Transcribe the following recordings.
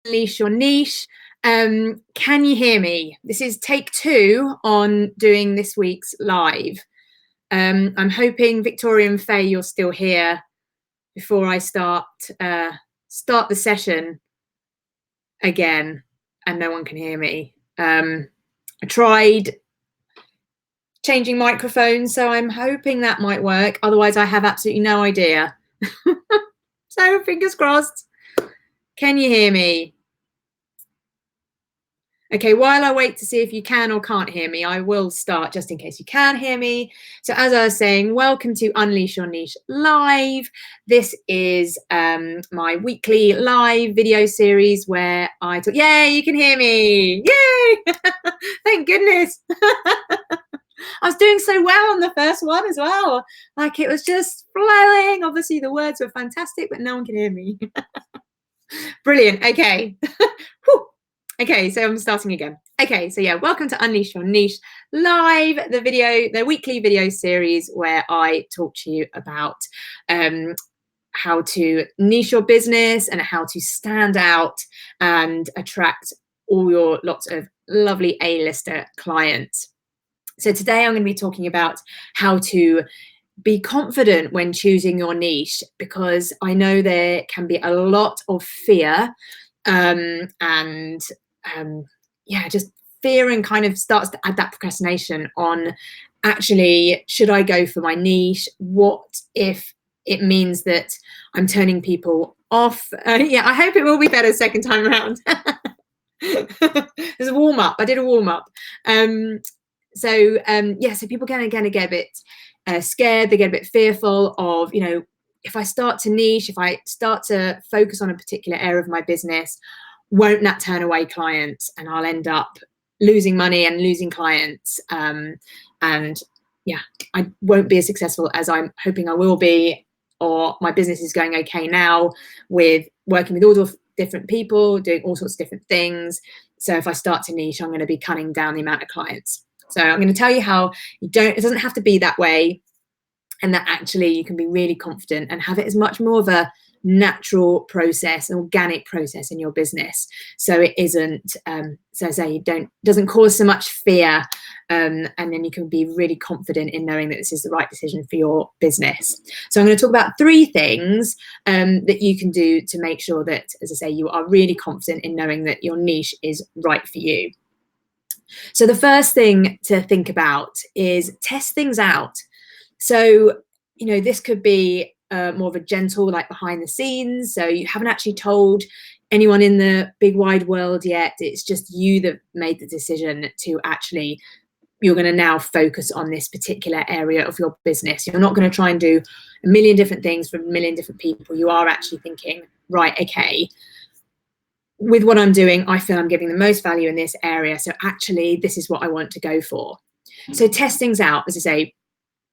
Unleash your niche. Can you hear me? This is take 2 on doing this week's live. I'm hoping Victoria and Faye, you're still here before I start the session again, and no one can hear me. I tried changing microphones, so I'm hoping that might work. Otherwise, I have absolutely no idea. So fingers crossed. Can you hear me? Okay, while I wait to see if you can or can't hear me, I will start just in case you can hear me. So as I was saying, welcome to Unleash Your Niche Live. This is my weekly live video series where I talk. Yay, you can hear me. Yay! Thank goodness. I was doing so well on the first one as well. Like it was just flowing. Obviously the words were fantastic, but no one can hear me. Brilliant. Okay. Okay, so I'm starting again. Okay, so yeah, welcome to Unleash Your Niche Live, the weekly video series where I talk to you about how to niche your business and how to stand out and attract all your lots of lovely A-lister clients. So today I'm going to be talking about how to be confident when choosing your niche, because I know there can be a lot of fear just fear, and kind of starts to add that procrastination on actually, should I go for my niche? What if it means that I'm turning people off? I hope it will be better second time around. There's a warm-up. I did a warm-up. So people can get a bit scared. They get a bit fearful of, if I start to niche, if I start to focus on a particular area of my business, won't that turn away clients and I'll end up losing money and losing clients? I won't be as successful as I'm hoping I will be, or my business is going okay now with working with all different people, doing all sorts of different things. So if I start to niche, I'm going to be cutting down the amount of clients. So I'm going to tell you how it doesn't have to be that way, and that actually you can be really confident and have it as much more of a natural process, an organic process in your business. So it isn't, doesn't cause so much fear. And then you can be really confident in knowing that this is the right decision for your business. So I'm going to talk about 3 things that you can do to make sure that, as I say, you are really confident in knowing that your niche is right for you. So the first thing to think about is test things out. So, this could be more of a gentle, like behind the scenes. So you haven't actually told anyone in the big wide world yet. It's just you that made the decision to actually, you're going to now focus on this particular area of your business. You're not going to try and do a million different things for a million different people. You are actually thinking, right, okay, with what I'm doing, I feel I'm giving the most value in this area. So actually, this is what I want to go for. So test things out, as I say.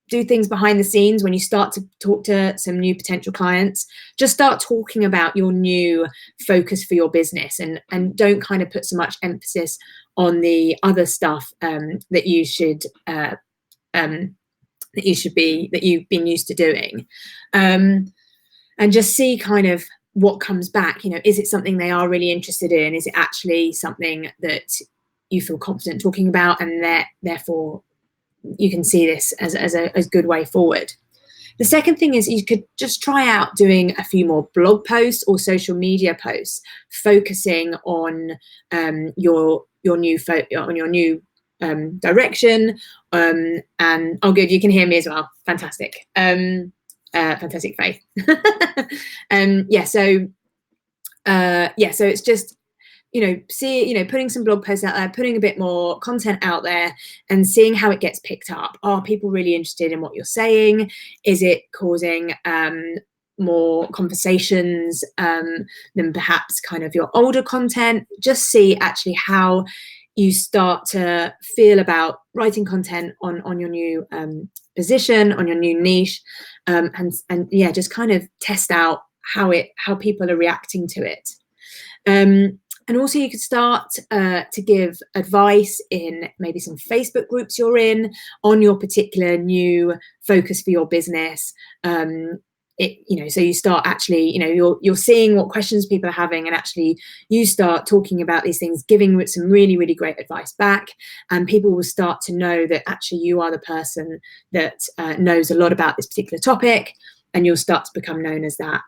Do things behind the scenes. When you start to talk to some new potential clients, just start talking about your new focus for your business, and don't kind of put so much emphasis on the other stuff that you've been used to doing, and just see kind of what comes back. Is it something they are really interested in? Is it actually something that you feel confident talking about, and therefore you can see this as a good way forward. The second thing is you could just try out doing a few more blog posts or social media posts, focusing on your new direction. And oh, good, you can hear me as well. Fantastic. Fantastic, Faith. So it's just, putting some blog posts out there, putting a bit more content out there and seeing how it gets picked up. Are people really interested in what you're saying? Is it causing more conversations than perhaps kind of your older content? Just see actually how you start to feel about writing content on your new position, on your new niche, just kind of test out how people are reacting to it. And also you could start to give advice in maybe some Facebook groups you're in on your particular new focus for your business. so you start actually, you're seeing what questions people are having, and actually you start talking about these things, giving some really, really great advice back, and people will start to know that actually you are the person that knows a lot about this particular topic, and you'll start to become known as that.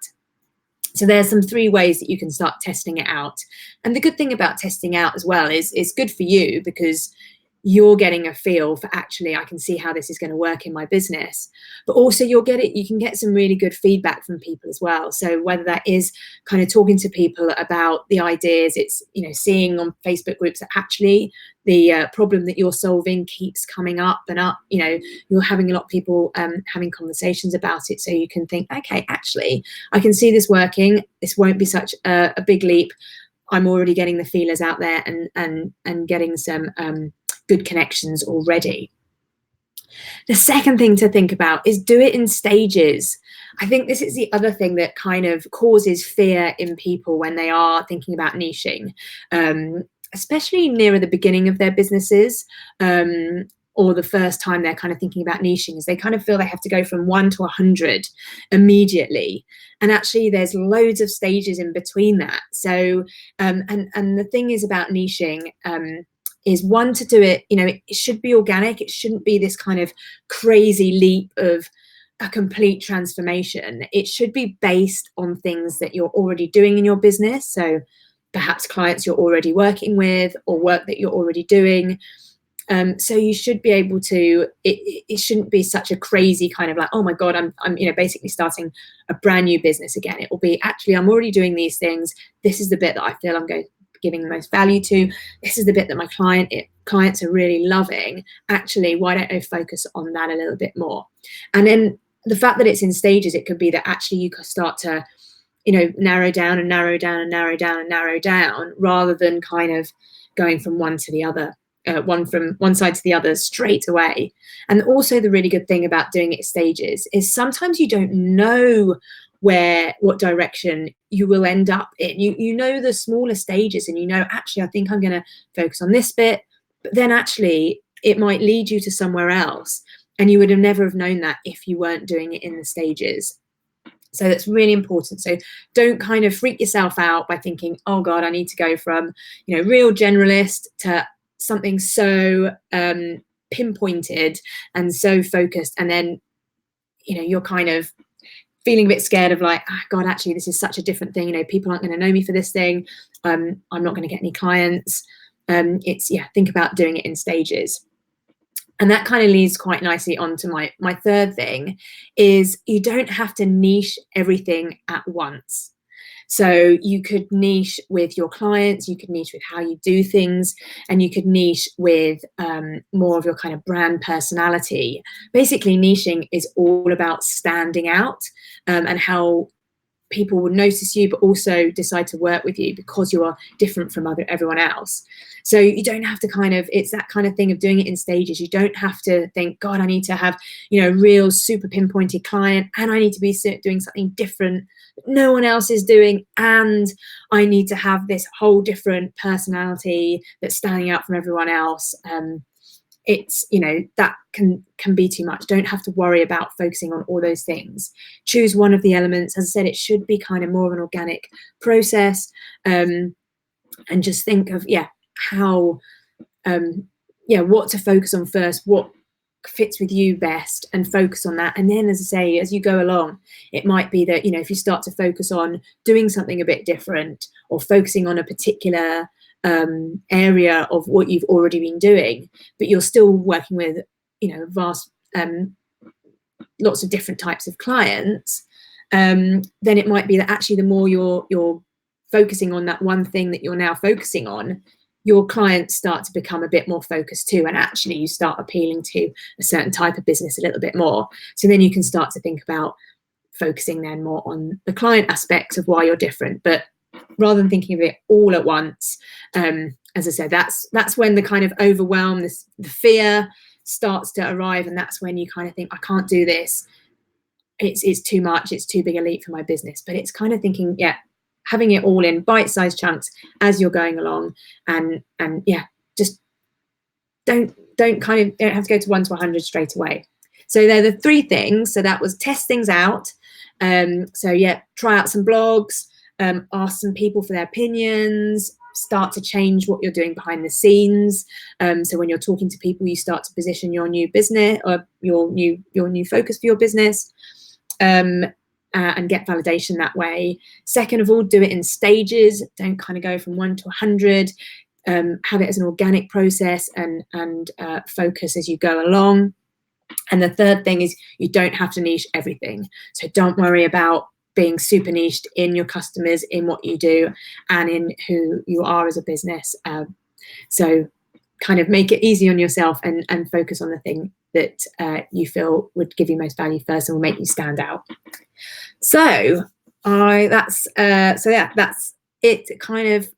So there's some 3 ways that you can start testing it out. And the good thing about testing out as well is it's good for you, because you're getting a feel for, actually, I can see how this is going to work in my business. But also you can get some really good feedback from people as well. So whether that is kind of talking to people about the ideas, it's, seeing on Facebook groups that actually the problem that you're solving keeps coming up and up, you're having a lot of people having conversations about it. So you can think, okay, actually, I can see this working. This won't be such a big leap. I'm already getting the feelers out there and getting some good connections already. The second thing to think about is do it in stages. I think this is the other thing that kind of causes fear in people when they are thinking about niching, especially nearer the beginning of their businesses, or the first time they're kind of thinking about niching, is they kind of feel they have to go from 1 to 100 immediately. And actually there's loads of stages in between that. So, and the thing is about niching, is one, to do it, it should be organic. It shouldn't be this kind of crazy leap of a complete transformation. It should be based on things that you're already doing in your business. So perhaps clients you're already working with, or work that you're already doing. So you should be able to, it shouldn't be such a crazy kind of like, oh my God, I'm basically starting a brand new business again. It will be, actually, I'm already doing these things. This is the bit that I feel I'm giving the most value to. This is the bit that my clients are really loving. Actually, why don't I focus on that a little bit more? And then the fact that it's in stages, it could be that actually you could start to, narrow down and narrow down and narrow down and narrow down, rather than kind of going from one to the other, from one side to the other straight away. And also the really good thing about doing it in stages is sometimes you don't know what direction you will end up in. You know the smaller stages, and actually, I think I'm going to focus on this bit, but then actually it might lead you to somewhere else, and you would have never have known that if you weren't doing it in the stages. So that's really important. So don't kind of freak yourself out by thinking, oh God, I need to go from real generalist to something so pinpointed and so focused, and then you're kind of feeling a bit scared of like, oh God, actually, this is such a different thing. People aren't going to know me for this thing. I'm not going to get any clients. Think about doing it in stages. And that kind of leads quite nicely on to my third thing, is you don't have to niche everything at once. So you could niche with your clients, you could niche with how you do things, and you could niche with more of your kind of brand personality. Basically, niching is all about standing out, and how people will notice you, but also decide to work with you because you are different from everyone else. So you don't have to it's that kind of thing of doing it in stages. You don't have to think, God, I need to have, real super pinpointed client, and I need to be doing something different that no one else is doing, and I need to have this whole different personality that's standing out from everyone else. It's, that can be too much. Don't have to worry about focusing on all those things. Choose one of the elements. As I said, it should be kind of more of an organic process, and just think of how what to focus on first, what fits with you best, and focus on that. And then, as I say, as you go along, it might be that if you start to focus on doing something a bit different, or focusing on a particular area of what you've already been doing, but you're still working with vast lots of different types of clients, then it might be that actually the more you're focusing on that one thing that you're now focusing on, your clients start to become a bit more focused too, and actually you start appealing to a certain type of business a little bit more. So then you can start to think about focusing then more on the client aspects of why you're different, but rather than thinking of it all at once. As I said, that's when the kind of overwhelm, the fear starts to arrive, and that's when you kind of think, I can't do this. It's too much. It's too big a leap for my business. But it's kind of thinking, having it all in bite-sized chunks as you're going along, and just don't have to go to 1 to 100 straight away. So they're the 3 things. So that was test things out, So yeah, try out some blogs, ask some people for their opinions, start to change what you're doing behind the scenes. So when you're talking to people, you start to position your new business or your new focus for your business, and get validation that way. Second of all, do it in stages. Don't kind of go from 1 to 100. Have it as an organic process and focus as you go along. And the third thing is you don't have to niche everything. So don't worry about being super niched in your customers, in what you do, and in who you are as a business. So kind of make it easy on yourself and focus on the thing that you feel would give you most value first and will make you stand out. So that's it, kind of,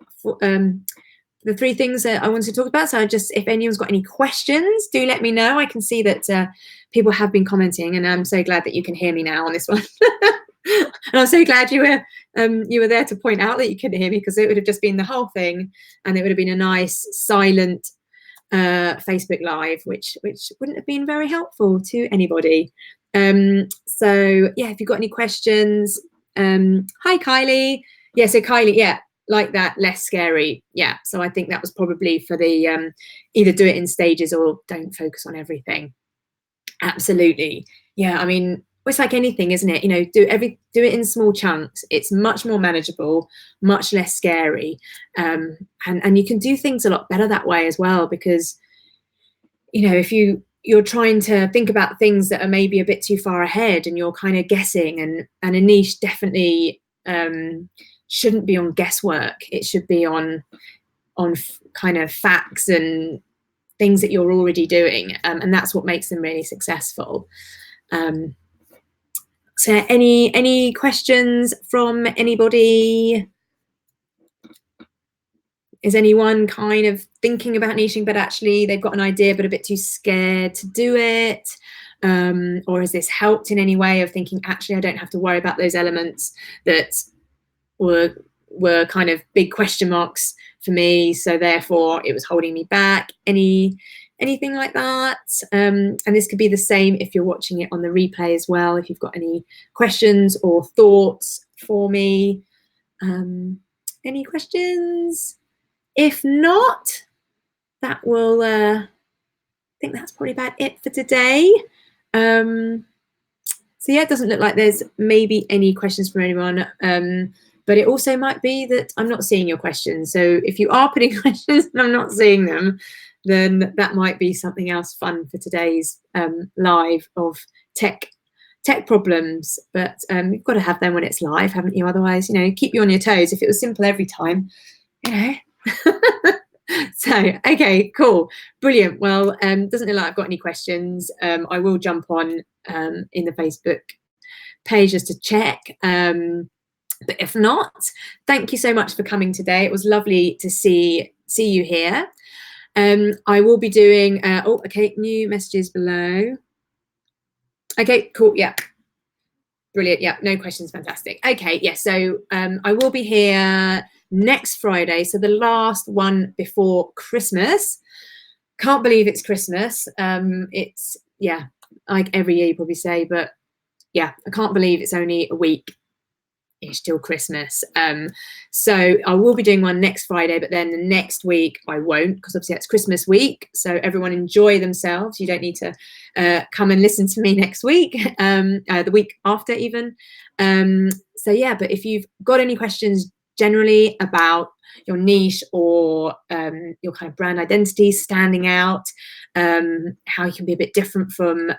the 3 things that I wanted to talk about. So just, if anyone's got any questions, do let me know. I can see that people have been commenting, and I'm so glad that you can hear me now on this one. And I'm so glad you were there to point out that you couldn't hear me, because it would have just been the whole thing, and it would have been a nice silent Facebook Live, which wouldn't have been very helpful to anybody. So yeah, if you've got any questions, hi Kylie. Yeah, so Kylie, yeah, like that, less scary. Yeah, so I think that was probably for the either do it in stages or don't focus on everything. Absolutely. Yeah, I mean, it's like anything, isn't it? You know, do it in small chunks. It's much more manageable, much less scary, and you can do things a lot better that way as well, because, you know, if you're trying to think about things that are maybe a bit too far ahead and you're kind of guessing, and a niche definitely shouldn't be on guesswork. It should be on kind of facts and things that you're already doing, and that's what makes them really successful. So any questions from anybody? Is anyone kind of thinking about niching, but actually they've got an idea but a bit too scared to do it? Or has this helped in any way of thinking, actually, I don't have to worry about those elements that were kind of big question marks for me, so therefore it was holding me back? Anything like that? And this could be the same if you're watching it on the replay as well, if you've got any questions or thoughts for me. Any questions? If not, that will I think that's probably about it for today. So yeah, it doesn't look like there's maybe any questions from anyone, but it also might be that I'm not seeing your questions. So if you are putting questions and I'm not seeing them, then that might be something else fun for today's live of tech problems. But you've got to have them when it's live, haven't you? Otherwise, you know, keep you on your toes. If it was simple every time, you know. So okay, cool, brilliant. Well, doesn't look like I've got any questions. I will jump on in the Facebook page just to check, but if not, thank you so much for coming today. It was lovely to see you here. I will be doing oh, okay, new messages below. Okay, cool, yeah, brilliant. Yeah, no questions, fantastic. Okay, yeah, so I will be here next Friday, so the last one before Christmas. Can't believe it's Christmas. It's, yeah, like every year you probably say, but yeah, I can't believe it's only a week. It's still Christmas. So I will be doing one next Friday, but then the next week I won't, because obviously it's Christmas week. So everyone enjoy themselves. You don't need to come and listen to me next week, the week after even. So yeah, but if you've got any questions generally about your niche or your kind of brand identity standing out, how you can be a bit different from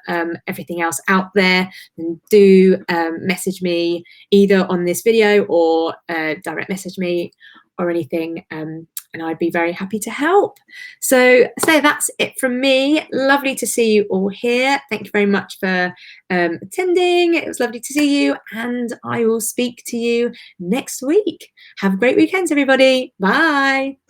everything else out there, then do message me either on this video or direct message me or anything, and I'd be very happy to help. So that's it from me. Lovely to see you all here. Thank you very much for attending. It was lovely to see you, and I will speak to you next week. Have a great weekend, everybody. Bye.